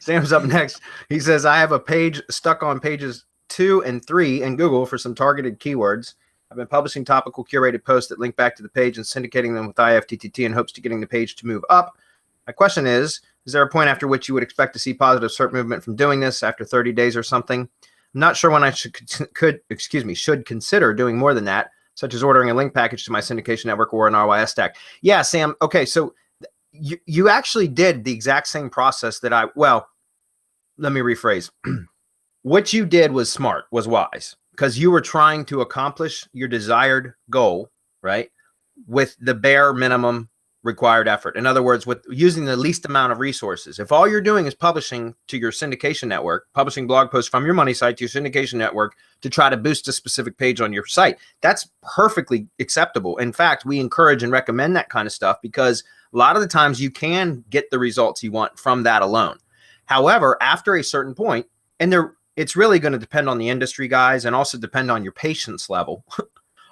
Sam's up next. He says, I have a page stuck on pages 2 and 3 in Google for some targeted keywords. I've been publishing topical curated posts that link back to the page and syndicating them with IFTTT in hopes to getting the page to move up. My question is there a point after which you would expect to see positive SERP movement from doing this after 30 days or something? I'm not sure when I should consider doing more than that, such as ordering a link package to my syndication network or an RYS stack. Yeah, Sam. Okay, so you actually did the exact same process that let me rephrase. What you did was smart, was wise, because you were trying to accomplish your desired goal, right, with the bare minimum required effort. In other words, with using the least amount of resources. If all you're doing is publishing to your syndication network, publishing blog posts from your money site to your syndication network to try to boost a specific page on your site, that's perfectly acceptable. In fact, we encourage and recommend that kind of stuff because a lot of the times you can get the results you want from that alone. However, after a certain point, it's really going to depend on the industry, guys, and also depend on your patience level.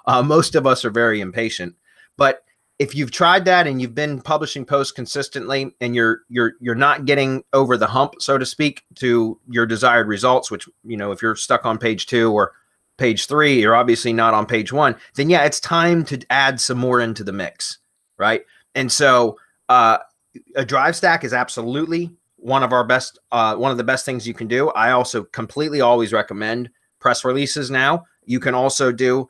Most of us are very impatient, but if you've tried that and you've been publishing posts consistently and you're not getting over the hump, so to speak, to your desired results, which, if you're stuck on page 2 or page 3, you're obviously not on page 1, then yeah, it's time to add some more into the mix, right? And so a drive stack is absolutely one of the best things you can do. I also completely always recommend press releases now. You can also do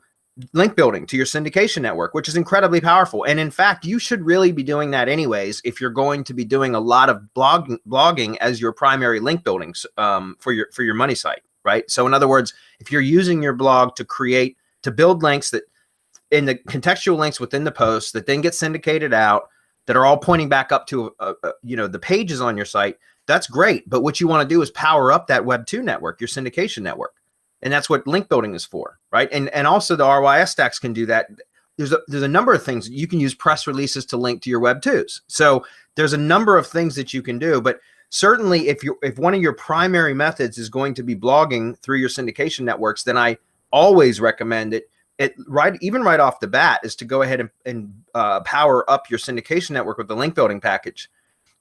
link building to your syndication network, which is incredibly powerful. And in fact, you should really be doing that anyways if you're going to be doing a lot of blogging as your primary link building for your money site, right? So in other words, if you're using your blog to build links that in the contextual links within the post that then get syndicated out, that are all pointing back up to the pages on your site, that's great. But what you want to do is power up that Web 2 network, your syndication network. And that's what link building is for, right? And also the RYS stacks can do that. There's a number of things. You can use press releases to link to your Web 2s. So there's a number of things that you can do. But certainly if one of your primary methods is going to be blogging through your syndication networks, then I always recommend even right off the bat is to go ahead and power up your syndication network with the link building package.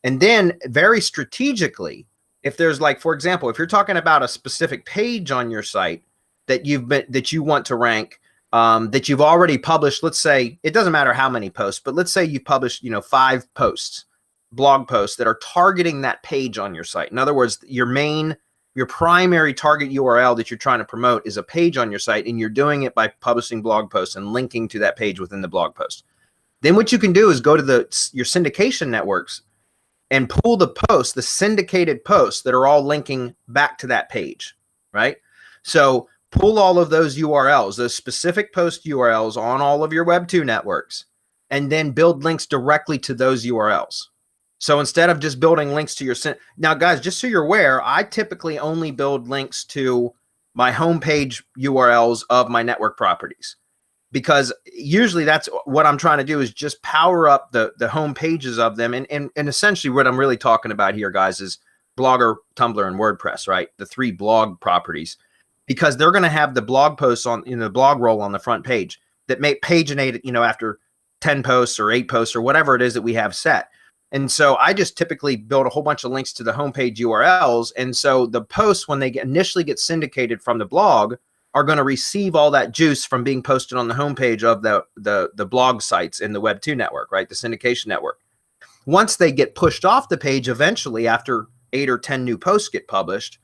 And then very strategically, if there's for example, if you're talking about a specific page on your site that you want to rank, that you've already published, let's say, it doesn't matter how many posts, but let's say you published, 5 posts, blog posts that are targeting that page on your site. In other words, your primary target URL that you're trying to promote is a page on your site, and you're doing it by publishing blog posts and linking to that page within the blog post. Then what you can do is go to your syndication networks and pull the syndicated posts that are all linking back to that page, right? So pull all of those URLs, those specific post URLs on all of your Web 2 networks, and then build links directly to those URLs. So instead of just building links to now guys, just so you're aware, I typically only build links to my homepage URLs of my network properties, because usually that's what I'm trying to do is just power up the home pages of them. And essentially what I'm really talking about here, guys, is Blogger, Tumblr, and WordPress, right? The 3 blog properties, because they're going to have the blog posts on, the blog roll on the front page that may paginate, after 10 posts or 8 posts or whatever it is that we have set. And so I just typically build a whole bunch of links to the homepage URLs. And so the posts, when they initially get syndicated from the blog, are going to receive all that juice from being posted on the homepage of the blog sites in the Web 2 network, right? The syndication network. Once they get pushed off the page eventually after 8 or 10 new posts get published,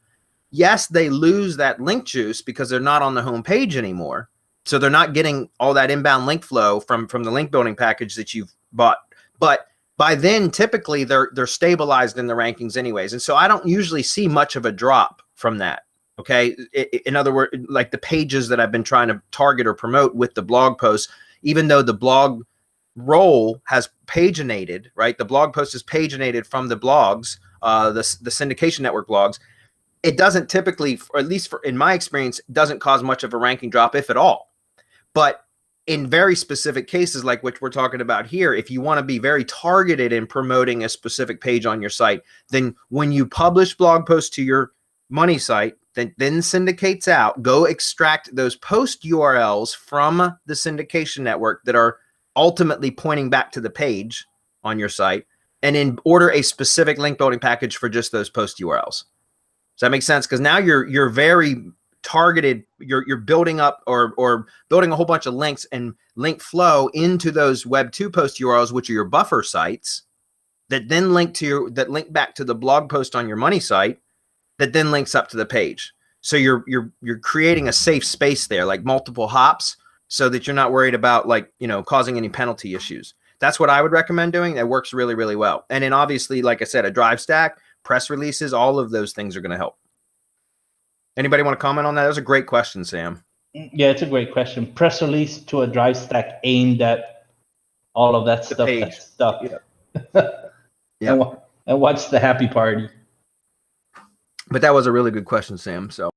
yes, they lose that link juice because they're not on the homepage anymore. So they're not getting all that inbound link flow from the link building package that you've bought. But by then, typically they're stabilized in the rankings anyways. And so I don't usually see much of a drop from that. Okay. In other words, like the pages that I've been trying to target or promote with the blog posts, even though the blog role has paginated, right? The blog post is paginated from the blogs, the syndication network blogs. It doesn't typically, or at least in my experience, doesn't cause much of a ranking drop, if at all. But in very specific cases like what we're talking about here, if you want to be very targeted in promoting a specific page on your site, then when you publish blog posts to your money site, then syndicates out, go extract those post URLs from the syndication network that are ultimately pointing back to the page on your site, and then order a specific link building package for just those post URLs. Does that make sense? Because now you're very targeted. You're building up or building a whole bunch of links and link flow into those Web 2 post URLs, which are your buffer sites, that then link back to the blog post on your money site, that then links up to the page. So you're creating a safe space there, like multiple hops, so that you're not worried about like, you know, causing any penalty issues. That's what I would recommend doing. That works really, really well. And then obviously, like I said, a drive stack, press releases, all of those things are going to help. Anybody want to comment on that? That was a great question, Sam. Yeah, it's a great question. Press release to a drive stack aimed at all of that stuff that's stuck. Yeah. And what's the happy party? But that was a really good question, Sam. So.